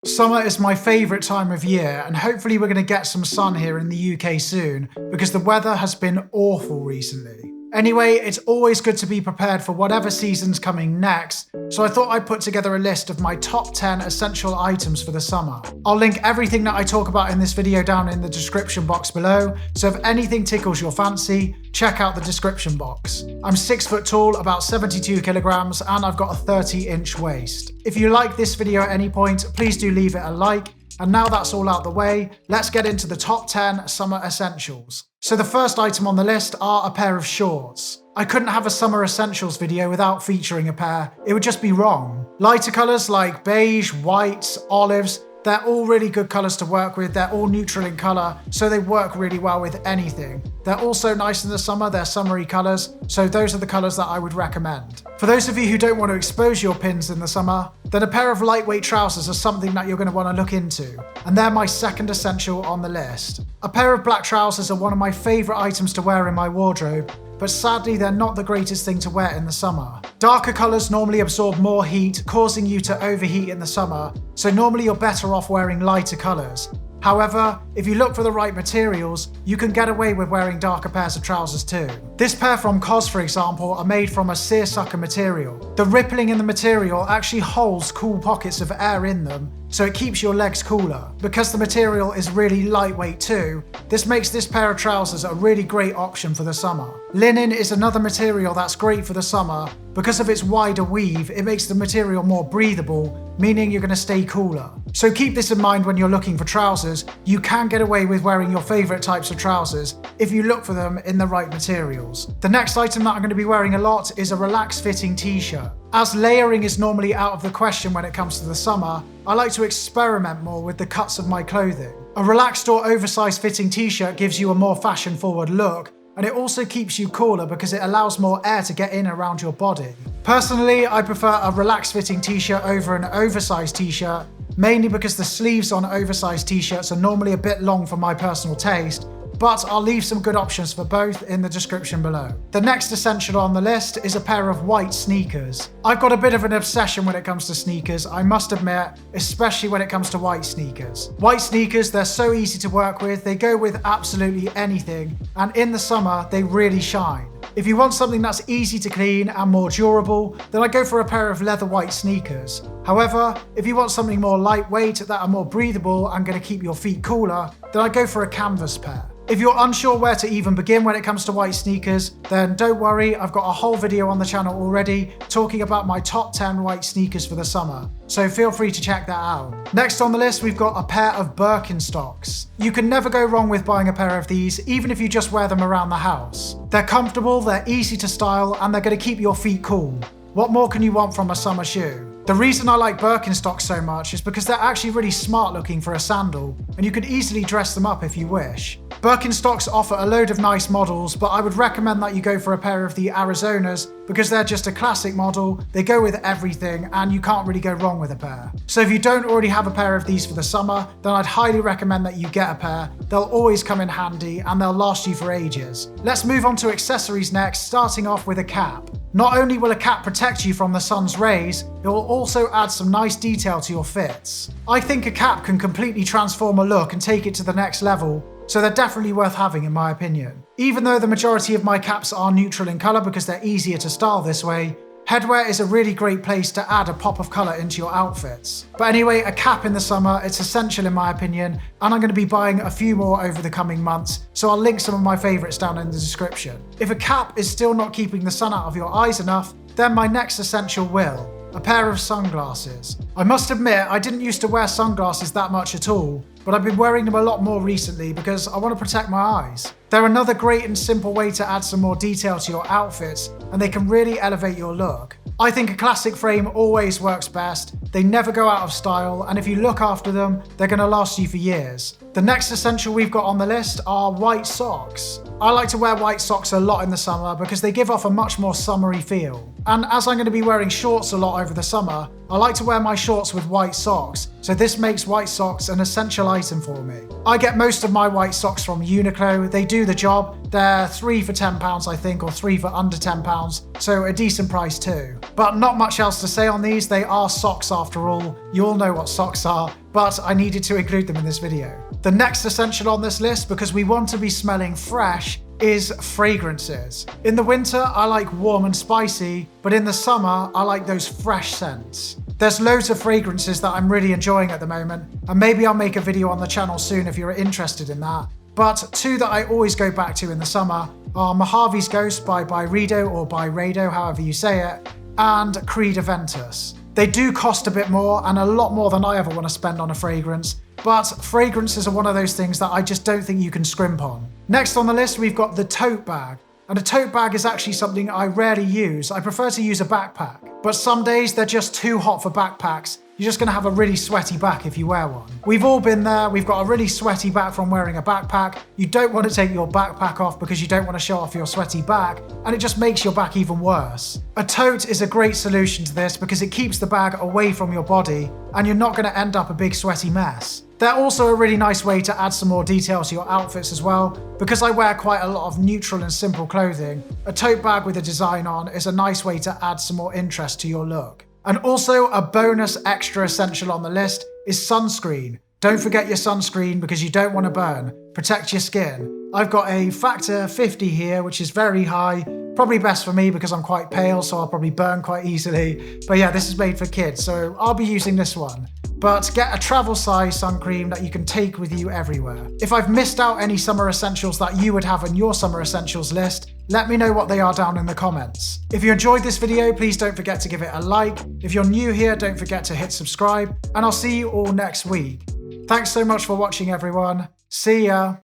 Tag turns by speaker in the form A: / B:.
A: Summer is my favourite time of year, and hopefully we're going to get some sun here in the UK soon, because the weather has been awful recently. Anyway, it's always good to be prepared for whatever season's coming next, so I thought I'd put together a list of my top 10 essential items for the summer. I'll link everything that I talk about in this video down in the description box below, so if anything tickles your fancy, check out the description box. I'm 6 foot tall, about 72 kilograms, and I've got a 30-inch waist. If you like this video at any point, please do leave it a like. And now that's all out the way, let's get into the top 10 summer essentials. So the first item on the list are a pair of shorts. I couldn't have a summer essentials video without featuring a pair, it would just be wrong. Lighter colours like beige, whites, olives, they're all really good colours to work with, they're all neutral in colour, so they work really well with anything. They're also nice in the summer, they're summery colours, so those are the colours that I would recommend. For those of you who don't want to expose your pins in the summer, then a pair of lightweight trousers are something that you're going to want to look into, and they're my second essential on the list. A pair of black trousers are one of my favourite items to wear in my wardrobe, but sadly they're not the greatest thing to wear in the summer. Darker colours normally absorb more heat, causing you to overheat in the summer, so normally you're better off wearing lighter colours. However, if you look for the right materials, you can get away with wearing darker pairs of trousers too. This pair from COS, for example, are made from a seersucker material. The rippling in the material actually holds cool pockets of air in them, so it keeps your legs cooler. Because the material is really lightweight too, this makes this pair of trousers a really great option for the summer. Linen is another material that's great for the summer. Because of its wider weave, it makes the material more breathable, meaning you're going to stay cooler. So keep this in mind when you're looking for trousers. You can get away with wearing your favourite types of trousers if you look for them in the right materials. The next item that I'm going to be wearing a lot is a relaxed fitting t-shirt. As layering is normally out of the question when it comes to the summer, I like to experiment more with the cuts of my clothing. A relaxed or oversized fitting t-shirt gives you a more fashion forward look, and it also keeps you cooler because it allows more air to get in around your body. Personally, I prefer a relaxed fitting t-shirt over an oversized t-shirt, mainly because the sleeves on oversized t-shirts are normally a bit long for my personal taste, but I'll leave some good options for both in the description below. The next essential on the list is a pair of white sneakers. I've got a bit of an obsession when it comes to sneakers, I must admit, especially when it comes to white sneakers. White sneakers, they're so easy to work with, they go with absolutely anything, and in the summer, they really shine. If you want something that's easy to clean and more durable, then I go for a pair of leather white sneakers. However, if you want something more lightweight that are more breathable and going to keep your feet cooler, then I go for a canvas pair. If you're unsure where to even begin when it comes to white sneakers, then don't worry, I've got a whole video on the channel already talking about my top 10 white sneakers for the summer, so feel free to check that out. Next on the list, we've got a pair of Birkenstocks. You can never go wrong with buying a pair of these, even if you just wear them around the house. They're comfortable, they're easy to style, and they're going to keep your feet cool. What more can you want from a summer shoe? The reason I like Birkenstocks so much is because they're actually really smart looking for a sandal, and you could easily dress them up if you wish. Birkenstocks offer a load of nice models, but I would recommend that you go for a pair of the Arizonas because they're just a classic model, they go with everything, and you can't really go wrong with a pair. So if you don't already have a pair of these for the summer, then I'd highly recommend that you get a pair. They'll always come in handy and they'll last you for ages. Let's move on to accessories next, starting off with a cap. Not only will a cap protect you from the sun's rays, it will also add some nice detail to your fits. I think a cap can completely transform a look and take it to the next level, so they're definitely worth having in my opinion. Even though the majority of my caps are neutral in colour because they're easier to style this way, headwear is a really great place to add a pop of colour into your outfits. But anyway, a cap in the summer, it's essential in my opinion, and I'm going to be buying a few more over the coming months, so I'll link some of my favourites down in the description. If a cap is still not keeping the sun out of your eyes enough, then my next essential will. A pair of sunglasses. I must admit, I didn't used to wear sunglasses that much at all, but I've been wearing them a lot more recently because I want to protect my eyes. They're another great and simple way to add some more detail to your outfits, and they can really elevate your look. I think a classic frame always works best, they never go out of style, and if you look after them, they're going to last you for years. The next essential we've got on the list are white socks. I like to wear white socks a lot in the summer because they give off a much more summery feel. And as I'm going to be wearing shorts a lot over the summer, I like to wear my shorts with white socks, so this makes white socks an essential item for me. I get most of my white socks from Uniqlo, they do the job, they're 3 for £10 I think, or 3 for under £10, so a decent price too. But not much else to say on these. They are socks after all. You all know what socks are, but I needed to include them in this video. The next essential on this list, because we want to be smelling fresh, is fragrances. In the winter, I like warm and spicy, but in the summer, I like those fresh scents. There's loads of fragrances that I'm really enjoying at the moment, and maybe I'll make a video on the channel soon if you're interested in that. But two that I always go back to in the summer are Mojave's Ghost by Byredo, or Byredo, however you say it, and Creed Aventus. They do cost a bit more, and a lot more than I ever want to spend on a fragrance, but fragrances are one of those things that I just don't think you can scrimp on. Next on the list, we've got the tote bag. And a tote bag is actually something I rarely use. I prefer to use a backpack. But some days they're just too hot for backpacks. You're just going to have a really sweaty back if you wear one. We've all been there. We've got a really sweaty back from wearing a backpack. You don't want to take your backpack off because you don't want to show off your sweaty back, and it just makes your back even worse. A tote is a great solution to this because it keeps the bag away from your body, and you're not going to end up a big sweaty mess. They're also a really nice way to add some more detail to your outfits as well. Because I wear quite a lot of neutral and simple clothing, a tote bag with a design on is a nice way to add some more interest to your look. And also a bonus extra essential on the list is sunscreen. Don't forget your sunscreen because you don't want to burn. Protect your skin. I've got a factor 50 here, which is very high. Probably best for me because I'm quite pale, so I'll probably burn quite easily. But yeah, this is made for kids, so I'll be using this one. But get a travel size sun cream that you can take with you everywhere. If I've missed out any summer essentials that you would have on your summer essentials list, let me know what they are down in the comments. If you enjoyed this video, please don't forget to give it a like. If you're new here, don't forget to hit subscribe, and I'll see you all next week. Thanks so much for watching, everyone. See ya.